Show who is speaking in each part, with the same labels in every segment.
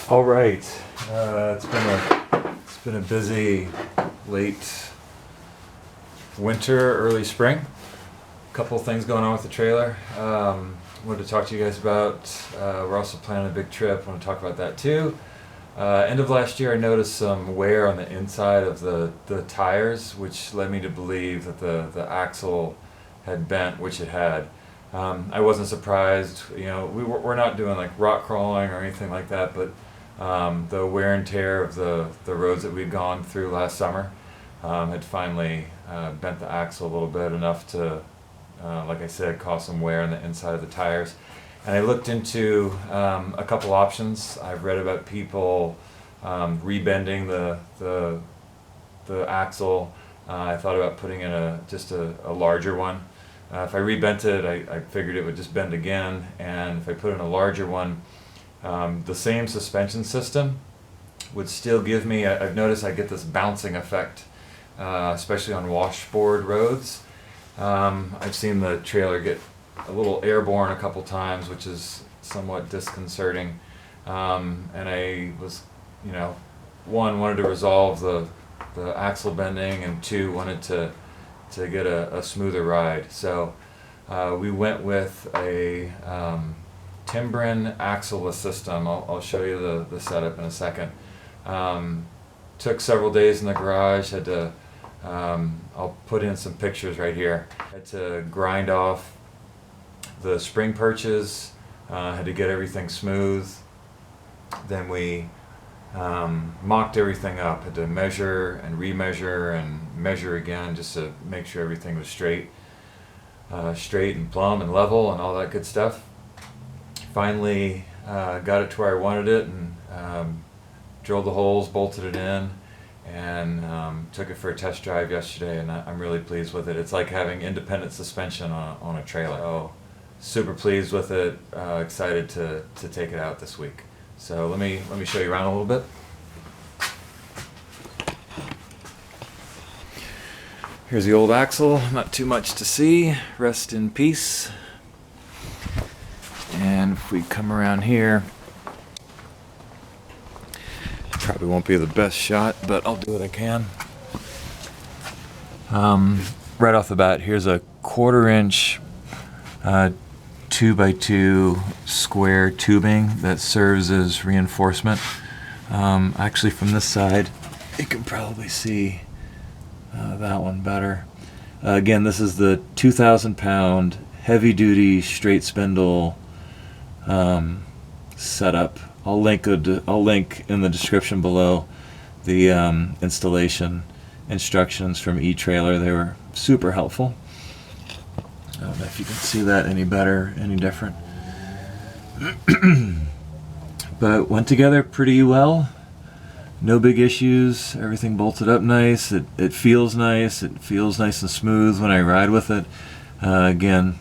Speaker 1: All right, it's been a busy late winter, early spring. A couple things going on with the trailer. Wanted to talk to you guys about. We're also planning a big trip. Want to talk about that too. End of last year, I noticed some wear on the inside of the tires, which led me to believe that the axle had bent, which it had. I wasn't surprised. You know, we're not doing like rock crawling or anything like that, but the wear and tear of the roads that we'd gone through last summer had finally bent the axle a little bit, enough to, like I said, cause some wear on the inside of the tires. And I looked into a couple options. I've read about people rebending the axle. I thought about putting in just a larger one. If I rebent it, I figured it would just bend again, and if I put in a larger one, the same suspension system would still give me, I've noticed I get this bouncing effect, especially on washboard roads. I've seen the trailer get a little airborne a couple times, which is somewhat disconcerting. And I was, one, wanted to resolve the axle bending, and two, wanted to get a smoother ride. So we went with a Timbren axle system. I'll show you the setup in a second. Took several days in the garage. Had to, I'll put in some pictures right here. Had to grind off the spring perches, had to get everything smooth. Then we mocked everything up, had to measure and remeasure and measure again, just to make sure everything was straight and plumb and level and all that good stuff. Finally got it to where I wanted it, and drilled the holes, bolted it in, and took it for a test drive yesterday, and I'm really pleased with it. It's like having independent suspension on a trailer. Oh, super pleased with it. Excited to take it out this week. So let me show you around a little bit. Here's the old axle. Not too much to see. Rest in peace. And if we come around here, probably won't be the best shot, but I'll do what I can. Right off the bat, here's a 1/4-inch 2x2 square tubing that serves as reinforcement. Actually, from this side, you can probably see that one better. Again, this is the 2,000-pound heavy-duty straight spindle setup. I'll link in the description below the installation instructions from eTrailer. They were super helpful. I don't know if you can see that any better, any different. But went together pretty well. No big issues. Everything bolted up nice. It feels nice. It feels nice and smooth when I ride with it. Again,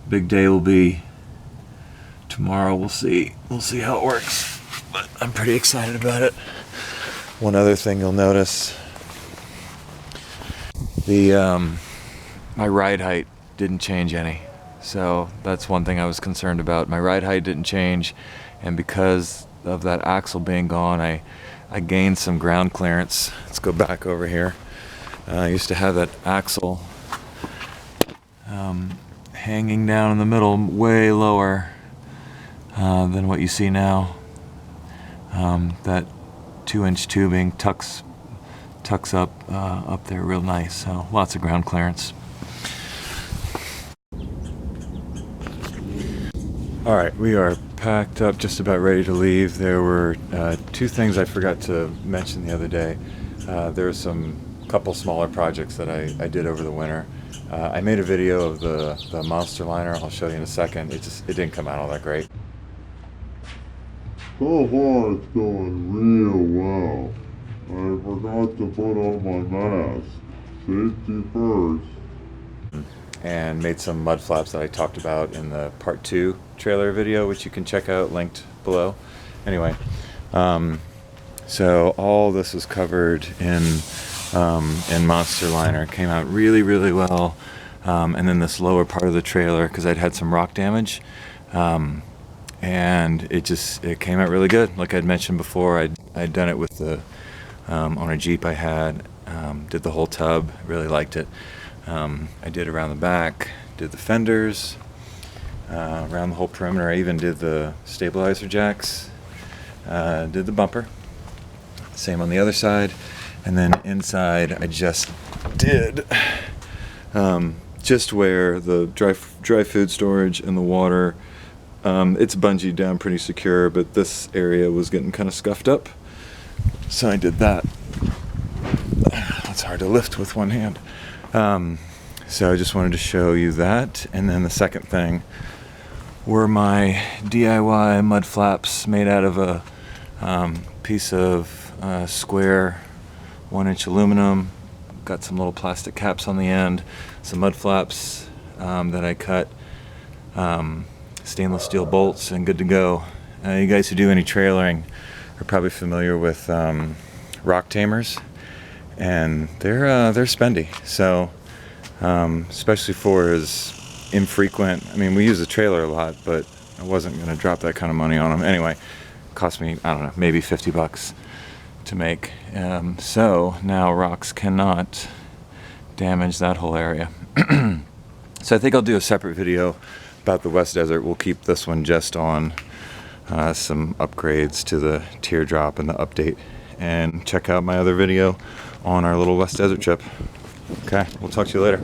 Speaker 1: big day will be tomorrow. We'll see how it works. But I'm pretty excited about it. One other thing you'll notice, my ride height didn't change any. So that's one thing I was concerned about. My ride height didn't change, and because of that axle being gone, I gained some ground clearance. Let's go back over here. I used to have that axle hanging down in the middle, way lower than what you see now. That 2-inch tubing tucks up there real nice. So lots of ground clearance. All right, we are packed up, just about ready to leave. There were two things I forgot to mention the other day. There were some couple smaller projects that I did over the winter. I made a video of the Monstaliner. I'll show you in a second. It didn't come out all that great.
Speaker 2: So far it's going real well. I forgot to put on my mask. Safety first.
Speaker 1: And made some mud flaps that I talked about in the part 2 trailer video, which you can check out, linked below. Anyway, so all this was covered in Monstaliner. It came out really, really well. And then this lower part of the trailer, because I'd had some rock damage, and it came out really good. Like I'd mentioned before, I'd done it with the on a Jeep I had, did the whole tub, really liked it. I did around the back, did the fenders, around the whole perimeter. I even did the stabilizer jacks, did the bumper, same on the other side, and then inside I just did just where the dry food storage and the water, it's bungeed down pretty secure, but this area was getting kind of scuffed up, so I did that. It's hard to lift with one hand. So I just wanted to show you that. And then the second thing were my DIY mud flaps made out of a piece of square 1-inch aluminum. Got some little plastic caps on the end, some mud flaps that I cut, stainless steel bolts, and good to go. You guys who do any trailering are probably familiar with rock tamers, and they're spendy. So especially for as infrequent, I mean, we use the trailer a lot, but I wasn't going to drop that kind of money on them. Anyway, it cost me, I don't know, maybe $50 to make. So now rocks cannot damage that whole area. So I think I'll do a separate video about the West Desert. We'll keep this one just on some upgrades to the teardrop and the update, and check out my other video on our little West Desert trip. Okay, we'll talk to you later.